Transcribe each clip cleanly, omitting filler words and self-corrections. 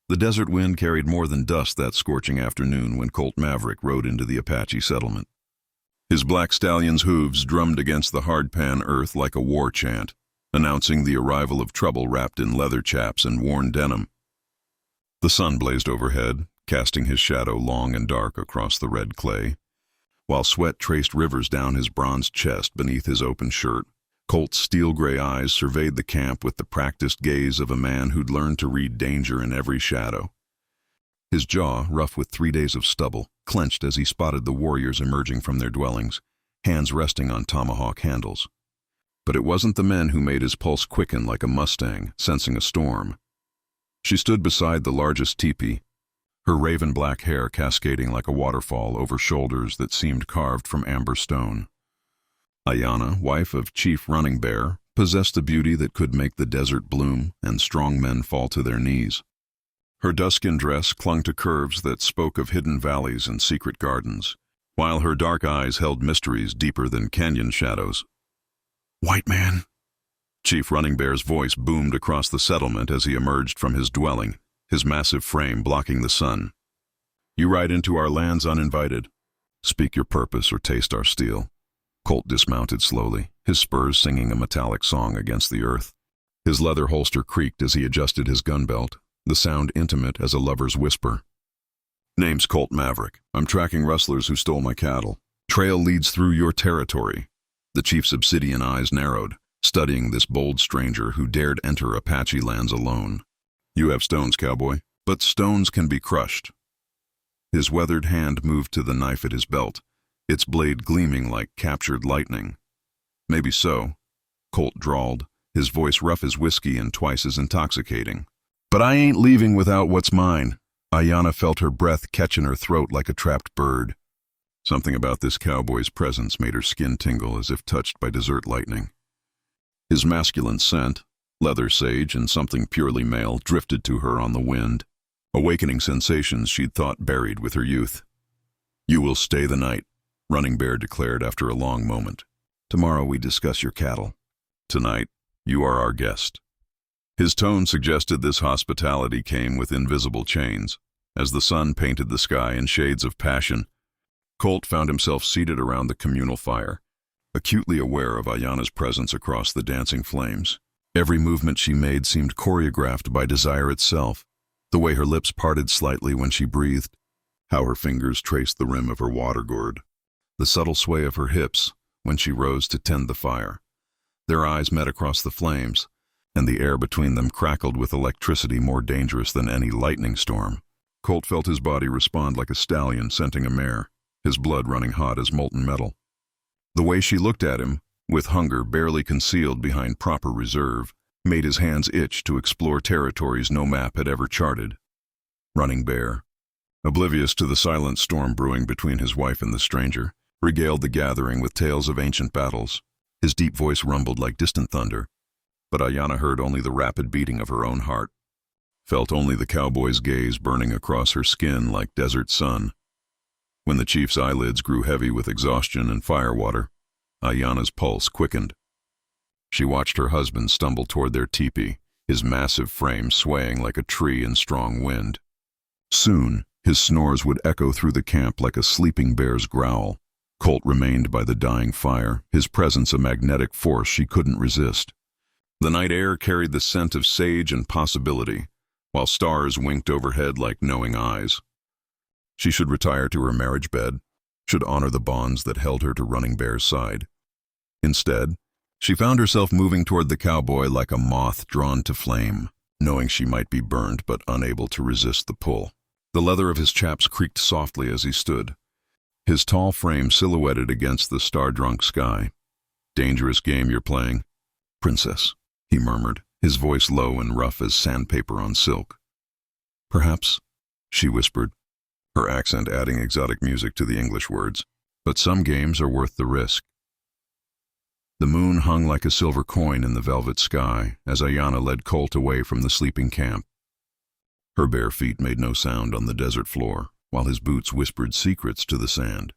The desert wind carried more than dust that scorching afternoon when Colt Maverick rode into the Apache settlement. His black stallion's hooves drummed against the hardpan earth like a war chant, announcing the arrival of trouble wrapped in leather chaps and worn denim. The sun blazed overhead, casting his shadow long and dark across the red clay, while sweat traced rivers down his bronzed chest beneath his open shirt. Colt's steel-gray eyes surveyed the camp with the practiced gaze of a man who'd learned to read danger in every shadow. His jaw, rough with 3 days of stubble, clenched as he spotted the warriors emerging from their dwellings, hands resting on tomahawk handles. But it wasn't the men who made his pulse quicken like a Mustang, sensing a storm. She stood beside the largest teepee, her raven-black hair cascading like a waterfall over shoulders that seemed carved from amber stone. Ayanna, wife of Chief Running Bear, possessed a beauty that could make the desert bloom and strong men fall to their knees. Her duskin dress clung to curves that spoke of hidden valleys and secret gardens, while her dark eyes held mysteries deeper than canyon shadows. "White man!" Chief Running Bear's voice boomed across the settlement as he emerged from his dwelling, his massive frame blocking the sun. "You ride into our lands uninvited. Speak your purpose or taste our steel." Colt dismounted slowly, his spurs singing a metallic song against the earth. His leather holster creaked as he adjusted his gun belt, the sound intimate as a lover's whisper. "Name's Colt Maverick. I'm tracking rustlers who stole my cattle. Trail leads through your territory." The chief's obsidian eyes narrowed, studying this bold stranger who dared enter Apache lands alone. "You have stones, cowboy, but stones can be crushed." His weathered hand moved to the knife at his belt, its blade gleaming like captured lightning. "Maybe so," Colt drawled, his voice rough as whiskey and twice as intoxicating. "But I ain't leaving without what's mine." Ayanna felt her breath catch in her throat like a trapped bird. Something about this cowboy's presence made her skin tingle as if touched by desert lightning. His masculine scent, leather sage and something purely male, drifted to her on the wind, awakening sensations she'd thought buried with her youth. "You will stay the night," Running Bear declared after a long moment. "Tomorrow we discuss your cattle. Tonight, you are our guest." His tone suggested this hospitality came with invisible chains. As the sun painted the sky in shades of passion, Colt found himself seated around the communal fire, acutely aware of Ayanna's presence across the dancing flames. Every movement she made seemed choreographed by desire itself, the way her lips parted slightly when she breathed, how her fingers traced the rim of her water gourd, the subtle sway of her hips when she rose to tend the fire. Their eyes met across the flames, and the air between them crackled with electricity more dangerous than any lightning storm. Colt felt his body respond like a stallion scenting a mare, his blood running hot as molten metal. The way she looked at him, with hunger barely concealed behind proper reserve, made his hands itch to explore territories no map had ever charted. Running Bear, oblivious to the silent storm brewing between his wife and the stranger, regaled the gathering with tales of ancient battles. His deep voice rumbled like distant thunder, but Ayanna heard only the rapid beating of her own heart, felt only the cowboy's gaze burning across her skin like desert sun. When the chief's eyelids grew heavy with exhaustion and firewater, Ayanna's pulse quickened. She watched her husband stumble toward their teepee, his massive frame swaying like a tree in strong wind. Soon, his snores would echo through the camp like a sleeping bear's growl. Colt remained by the dying fire, his presence a magnetic force she couldn't resist. The night air carried the scent of sage and possibility, while stars winked overhead like knowing eyes. She should retire to her marriage bed, should honor the bonds that held her to Running Bear's side. Instead, she found herself moving toward the cowboy like a moth drawn to flame, knowing she might be burned but unable to resist the pull. The leather of his chaps creaked softly as he stood, his tall frame silhouetted against the star-drunk sky. "Dangerous game you're playing, princess," he murmured, his voice low and rough as sandpaper on silk. "Perhaps," she whispered, her accent adding exotic music to the English words, "but some games are worth the risk." The moon hung like a silver coin in the velvet sky as Ayanna led Colt away from the sleeping camp. Her bare feet made no sound on the desert floor, while his boots whispered secrets to the sand.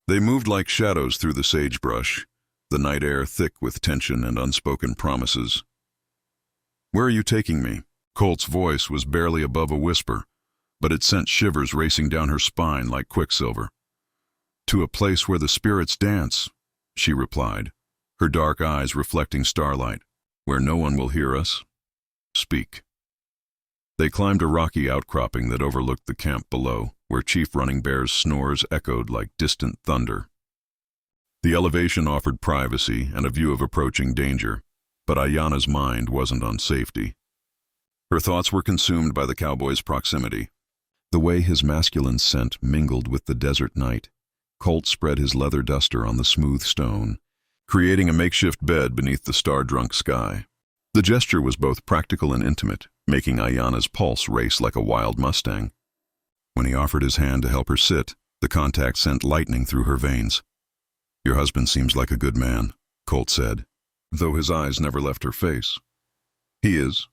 They moved like shadows through the sagebrush, the night air thick with tension and unspoken promises. "Where are you taking me?" Colt's voice was barely above a whisper, but it sent shivers racing down her spine like quicksilver. "To a place where the spirits dance," she replied, her dark eyes reflecting starlight. "Where no one will hear us. Speak." They climbed a rocky outcropping that overlooked the camp below, where Chief Running Bear's snores echoed like distant thunder. The elevation offered privacy and a view of approaching danger, but Ayanna's mind wasn't on safety. Her thoughts were consumed by the cowboy's proximity. The way his masculine scent mingled with the desert night, Colt spread his leather duster on the smooth stone, creating a makeshift bed beneath the star-drunk sky. The gesture was both practical and intimate, making Ayanna's pulse race like a wild mustang. When he offered his hand to help her sit, the contact sent lightning through her veins. "Your husband seems like a good man," Colt said, though his eyes never left her face. "He is,"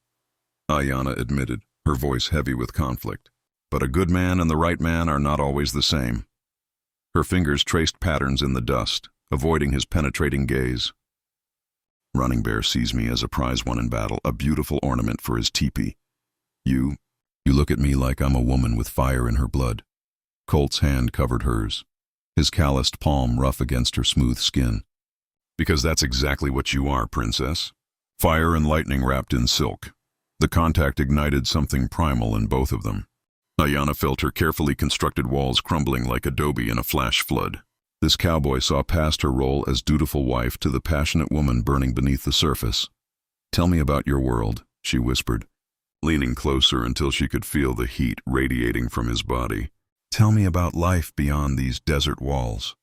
Ayanna admitted, her voice heavy with conflict. "But a good man and the right man are not always the same." Her fingers traced patterns in the dust, avoiding his penetrating gaze. "Running Bear sees me as a prize won in battle, a beautiful ornament for his teepee. You look at me like I'm a woman with fire in her blood." Colt's hand covered hers, his calloused palm rough against her smooth skin. "Because that's exactly what you are, princess. Fire and lightning wrapped in silk." The contact ignited something primal in both of them. Ayanna felt her carefully constructed walls crumbling like adobe in a flash flood. This cowboy saw past her role as dutiful wife to the passionate woman burning beneath the surface. "Tell me about your world," she whispered, leaning closer until she could feel the heat radiating from his body. "Tell me about life beyond these desert walls."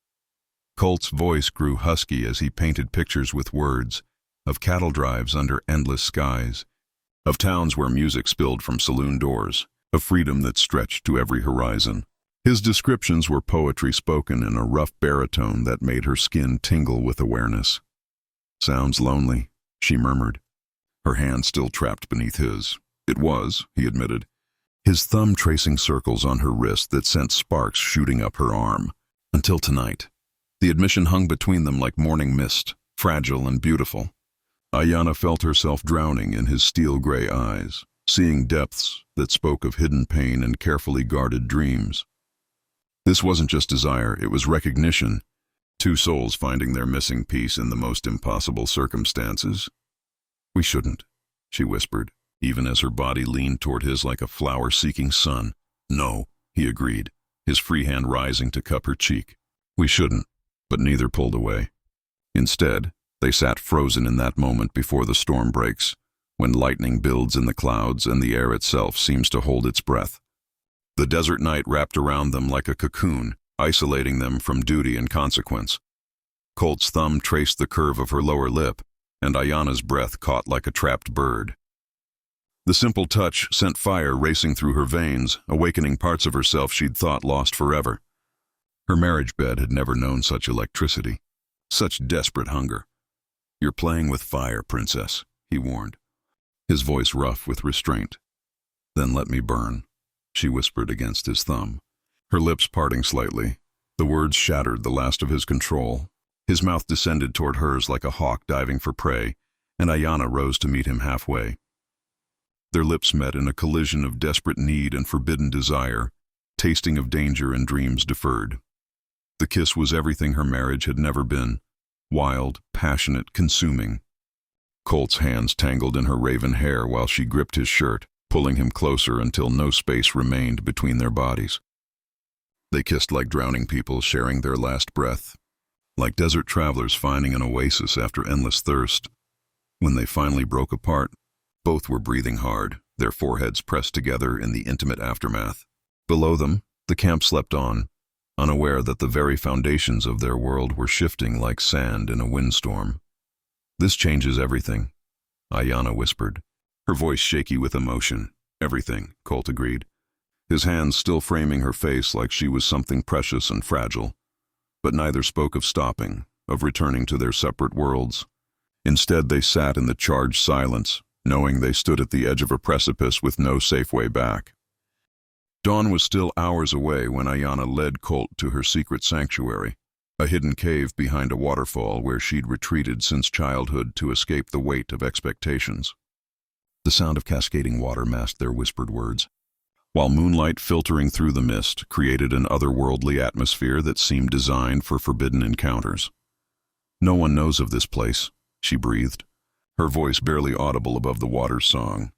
Colt's voice grew husky as he painted pictures with words, of cattle drives under endless skies, of towns where music spilled from saloon doors, of freedom that stretched to every horizon. His descriptions were poetry spoken in a rough baritone that made her skin tingle with awareness. "Sounds lonely," she murmured, her hand still trapped beneath his. "It was," he admitted, his thumb tracing circles on her wrist that sent sparks shooting up her arm. "Until tonight." The admission hung between them like morning mist, fragile and beautiful. Ayanna felt herself drowning in his steel-gray eyes, seeing depths that spoke of hidden pain and carefully guarded dreams. This wasn't just desire, it was recognition. Two souls finding their missing piece in the most impossible circumstances. "We shouldn't," she whispered, even as her body leaned toward his like a flower seeking sun. "No," he agreed, his free hand rising to cup her cheek. "We shouldn't," but neither pulled away. Instead, they sat frozen in that moment before the storm breaks, when lightning builds in the clouds and the air itself seems to hold its breath. The desert night wrapped around them like a cocoon, isolating them from duty and consequence. Colt's thumb traced the curve of her lower lip, and Ayanna's breath caught like a trapped bird. The simple touch sent fire racing through her veins, awakening parts of herself she'd thought lost forever. Her marriage bed had never known such electricity, such desperate hunger. "You're playing with fire, princess," he warned, his voice rough with restraint. "Then let me burn," she whispered against his thumb, her lips parting slightly. The words shattered the last of his control. His mouth descended toward hers like a hawk diving for prey, and Ayanna rose to meet him halfway. Their lips met in a collision of desperate need and forbidden desire, tasting of danger and dreams deferred. The kiss was everything her marriage had never been, wild, passionate, consuming. Colt's hands tangled in her raven hair while she gripped his shirt, pulling him closer until no space remained between their bodies. They kissed like drowning people sharing their last breath, like desert travelers finding an oasis after endless thirst. When they finally broke apart, both were breathing hard, their foreheads pressed together in the intimate aftermath. Below them, the camp slept on, unaware that the very foundations of their world were shifting like sand in a windstorm. "This changes everything," Ayanna whispered, her voice shaky with emotion. "Everything," Colt agreed, his hands still framing her face like she was something precious and fragile. But neither spoke of stopping, of returning to their separate worlds. Instead, they sat in the charged silence, knowing they stood at the edge of a precipice with no safe way back. Dawn was still hours away when Ayanna led Colt to her secret sanctuary, a hidden cave behind a waterfall where she'd retreated since childhood to escape the weight of expectations. The sound of cascading water masked their whispered words, while moonlight filtering through the mist created an otherworldly atmosphere that seemed designed for forbidden encounters. "No one knows of this place," she breathed, her voice barely audible above the water's song.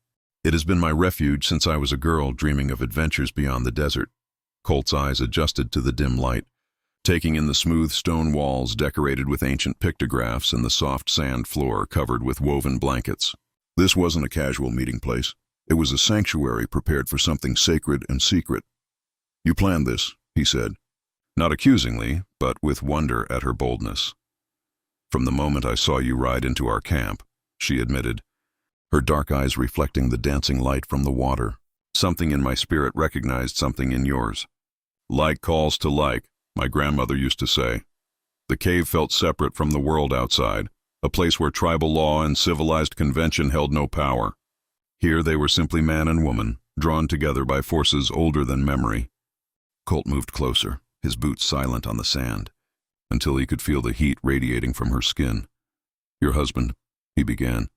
"It has been my refuge since I was a girl dreaming of adventures beyond the desert." Colt's eyes adjusted to the dim light, taking in the smooth stone walls decorated with ancient pictographs and the soft sand floor covered with woven blankets. This wasn't a casual meeting place. It was a sanctuary prepared for something sacred and secret. "You planned this," he said, not accusingly, but with wonder at her boldness. "From the moment I saw you ride into our camp," she admitted, her dark eyes reflecting the dancing light from the water. "Something in my spirit recognized something in yours. Like calls to like, my grandmother used to say. The cave felt separate from the world outside, a place where tribal law and civilized convention held no power. Here they were simply man and woman, drawn together by forces older than memory." Colt moved closer, his boots silent on the sand, until he could feel the heat radiating from her skin. "Your husband," he began,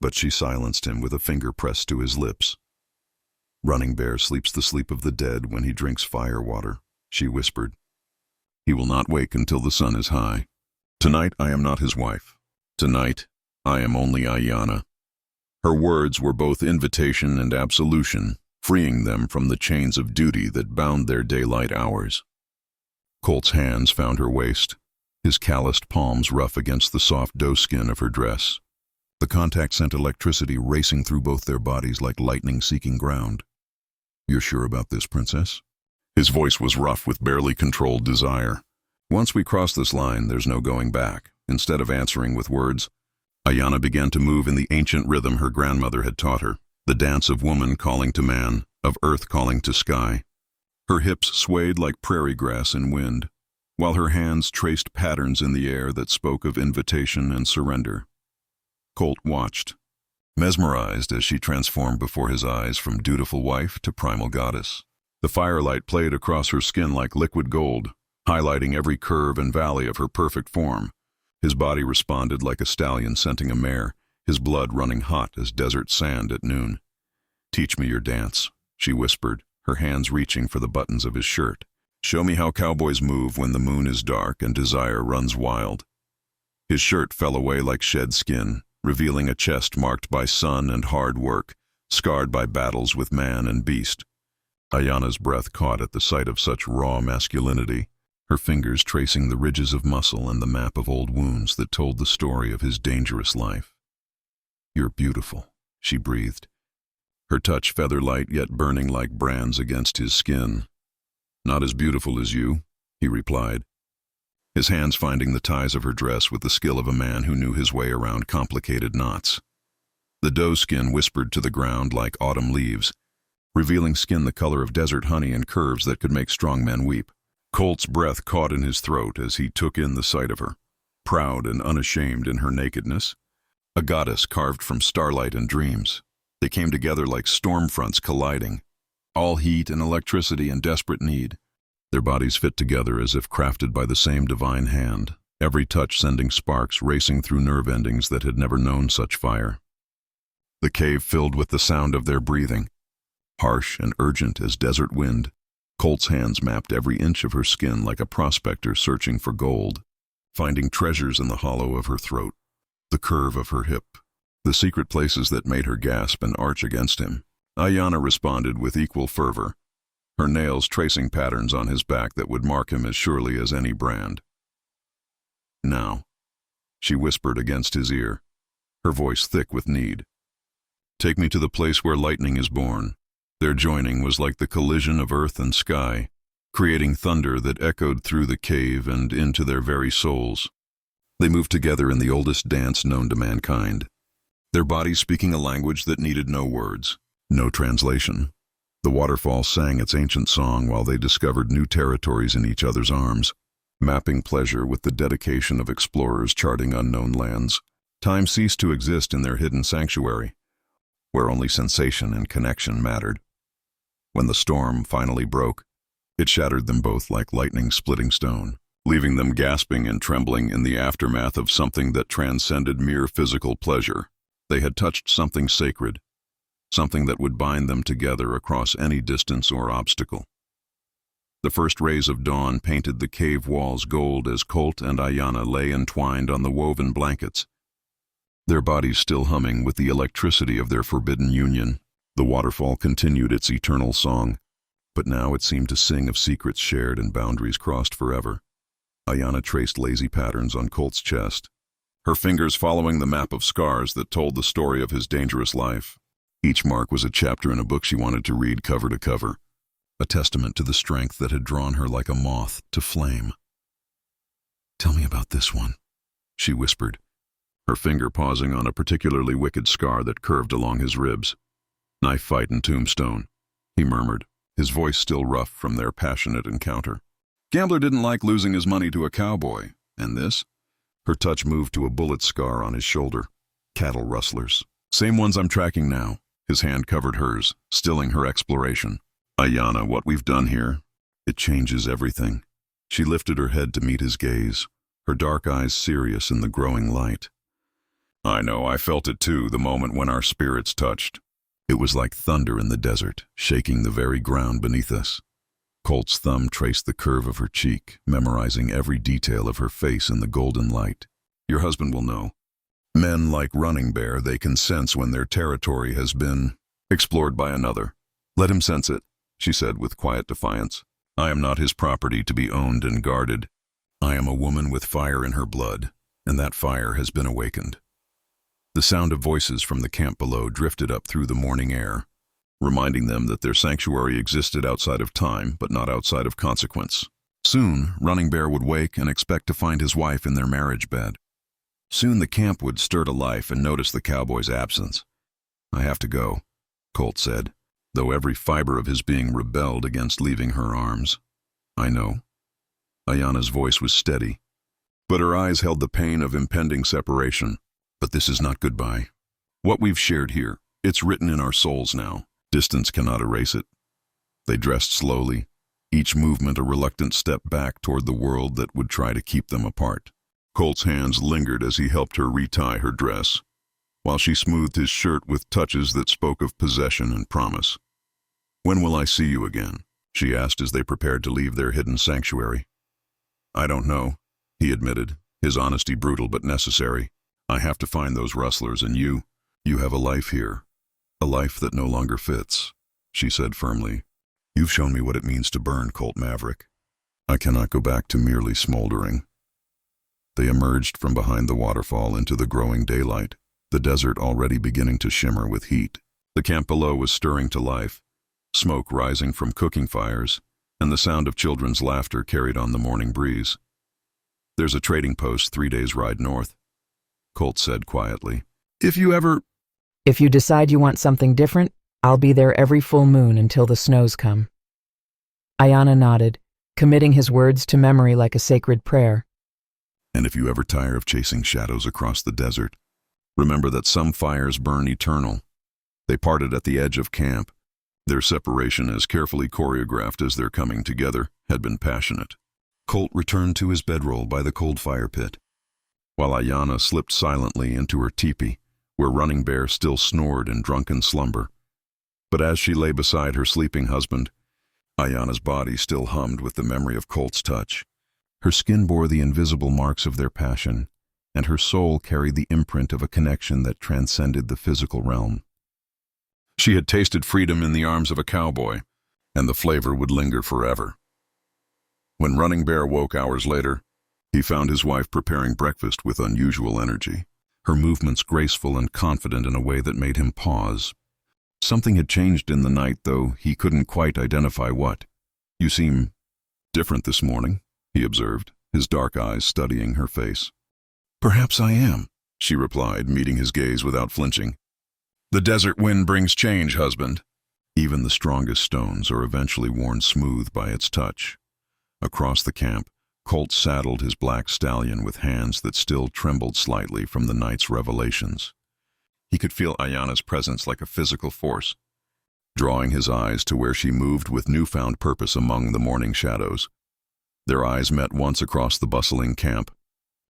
but she silenced him with a finger pressed to his lips. "Running Bear sleeps the sleep of the dead when he drinks fire water," she whispered. "He will not wake until the sun is high. Tonight I am not his wife. Tonight I am only Ayanna." Her words were both invitation and absolution, freeing them from the chains of duty that bound their daylight hours. Colt's hands found her waist, his calloused palms rough against the soft doe-skin of her dress. The contact sent electricity racing through both their bodies like lightning seeking ground. "You're sure about this, Princess?" His voice was rough with barely controlled desire. "Once we cross this line, there's no going back." Instead of answering with words, Ayanna began to move in the ancient rhythm her grandmother had taught her, the dance of woman calling to man, of earth calling to sky. Her hips swayed like prairie grass in wind, while her hands traced patterns in the air that spoke of invitation and surrender. Colt watched, mesmerized as she transformed before his eyes from dutiful wife to primal goddess. The firelight played across her skin like liquid gold, highlighting every curve and valley of her perfect form. His body responded like a stallion scenting a mare, his blood running hot as desert sand at noon. "Teach me your dance," she whispered, her hands reaching for the buttons of his shirt. "Show me how cowboys move when the moon is dark and desire runs wild." His shirt fell away like shed skin, revealing a chest marked by sun and hard work, scarred by battles with man and beast. Ayanna's breath caught at the sight of such raw masculinity, her fingers tracing the ridges of muscle and the map of old wounds that told the story of his dangerous life. "You're beautiful," she breathed, her touch feather-light yet burning like brands against his skin. "Not as beautiful as you," he replied, his hands finding the ties of her dress with the skill of a man who knew his way around complicated knots. The doe skin whispered to the ground like autumn leaves, revealing skin the color of desert honey and curves that could make strong men weep. Colt's breath caught in his throat as he took in the sight of her, proud and unashamed in her nakedness, a goddess carved from starlight and dreams. They came together like storm fronts colliding, all heat and electricity in desperate need. Their bodies fit together as if crafted by the same divine hand, every touch sending sparks racing through nerve endings that had never known such fire. The cave filled with the sound of their breathing, harsh and urgent as desert wind. Colt's hands mapped every inch of her skin like a prospector searching for gold, finding treasures in the hollow of her throat, the curve of her hip, the secret places that made her gasp and arch against him. Ayanna responded with equal fervor, her nails tracing patterns on his back that would mark him as surely as any brand. "Now," she whispered against his ear, her voice thick with need. "Take me to the place where lightning is born." Their joining was like the collision of earth and sky, creating thunder that echoed through the cave and into their very souls. They moved together in the oldest dance known to mankind, their bodies speaking a language that needed no words, no translation. The waterfall sang its ancient song while they discovered new territories in each other's arms, mapping pleasure with the dedication of explorers charting unknown lands. Time ceased to exist in their hidden sanctuary, where only sensation and connection mattered. When the storm finally broke, it shattered them both like lightning splitting stone, leaving them gasping and trembling in the aftermath of something that transcended mere physical pleasure. They had touched something sacred, something that would bind them together across any distance or obstacle. The first rays of dawn painted the cave walls gold as Colt and Ayanna lay entwined on the woven blankets, their bodies still humming with the electricity of their forbidden union. The waterfall continued its eternal song, but now it seemed to sing of secrets shared and boundaries crossed forever. Ayanna traced lazy patterns on Colt's chest, her fingers following the map of scars that told the story of his dangerous life. Each mark was a chapter in a book she wanted to read cover to cover, a testament to the strength that had drawn her like a moth to flame. "Tell me about this one," she whispered, her finger pausing on a particularly wicked scar that curved along his ribs. "Knife fight and tombstone," he murmured, his voice still rough from their passionate encounter. "Gambler didn't like losing his money to a cowboy. And this?" Her touch moved to a bullet scar on his shoulder. "Cattle rustlers. Same ones I'm tracking now." His hand covered hers, stilling her exploration. "Ayanna, what we've done here, it changes everything." She lifted her head to meet his gaze, her dark eyes serious in the growing light. "I know, I felt it too, the moment when our spirits touched. It was like thunder in the desert, shaking the very ground beneath us." Colt's thumb traced the curve of her cheek, memorizing every detail of her face in the golden light. "Your husband will know. Men like Running Bear, they can sense when their territory has been explored by another. Let him sense it," she said with quiet defiance. "I am not his property to be owned and guarded. I am a woman with fire in her blood, and that fire has been awakened." The sound of voices from the camp below drifted up through the morning air, reminding them that their sanctuary existed outside of time, but not outside of consequence. Soon, Running Bear would wake and expect to find his wife in their marriage bed. Soon the camp would stir to life and notice the cowboy's absence. "I have to go," Colt said, though every fiber of his being rebelled against leaving her arms. "I know." Ayanna's voice was steady, but her eyes held the pain of impending separation. "But this is not goodbye. What we've shared here, it's written in our souls now. Distance cannot erase it." They dressed slowly, each movement a reluctant step back toward the world that would try to keep them apart. Colt's hands lingered as he helped her retie her dress, while she smoothed his shirt with touches that spoke of possession and promise. "When will I see you again?" she asked as they prepared to leave their hidden sanctuary. "I don't know," he admitted, his honesty brutal but necessary. "I have to find those rustlers, and you have a life here. A life that no longer fits," she said firmly. "You've shown me what it means to burn, Colt Maverick. I cannot go back to merely smoldering." They emerged from behind the waterfall into the growing daylight, the desert already beginning to shimmer with heat. The camp below was stirring to life, smoke rising from cooking fires, and the sound of children's laughter carried on the morning breeze. "There's a trading post 3 days' ride north," Colt said quietly. If you decide you want something different, I'll be there every full moon until the snows come." Ayanna nodded, committing his words to memory like a sacred prayer. "And if you ever tire of chasing shadows across the desert, remember that some fires burn eternal." They parted at the edge of camp. Their separation, as carefully choreographed as their coming together, had been passionate. Colt returned to his bedroll by the cold fire pit, while Ayanna slipped silently into her teepee, where Running Bear still snored in drunken slumber. But as she lay beside her sleeping husband, Ayanna's body still hummed with the memory of Colt's touch. Her skin bore the invisible marks of their passion, and her soul carried the imprint of a connection that transcended the physical realm. She had tasted freedom in the arms of a cowboy, and the flavor would linger forever. When Running Bear woke hours later, he found his wife preparing breakfast with unusual energy, her movements graceful and confident in a way that made him pause. Something had changed in the night, though he couldn't quite identify what. "You seem different this morning," he observed, his dark eyes studying her face. "Perhaps I am," she replied, meeting his gaze without flinching. "The desert wind brings change, husband." Even the strongest stones are eventually worn smooth by its touch. Across the camp, Colt saddled his black stallion with hands that still trembled slightly from the night's revelations. He could feel Ayanna's presence like a physical force, drawing his eyes to where she moved with newfound purpose among the morning shadows. Their eyes met once across the bustling camp,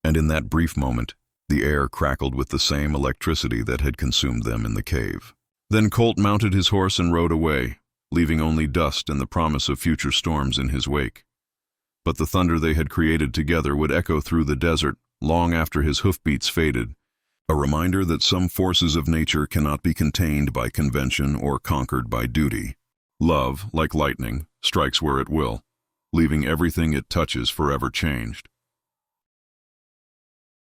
and in that brief moment, the air crackled with the same electricity that had consumed them in the cave. Then Colt mounted his horse and rode away, leaving only dust and the promise of future storms in his wake. But the thunder they had created together would echo through the desert long after his hoofbeats faded, a reminder that some forces of nature cannot be contained by convention or conquered by duty. Love, like lightning, strikes where it will, leaving everything it touches forever changed.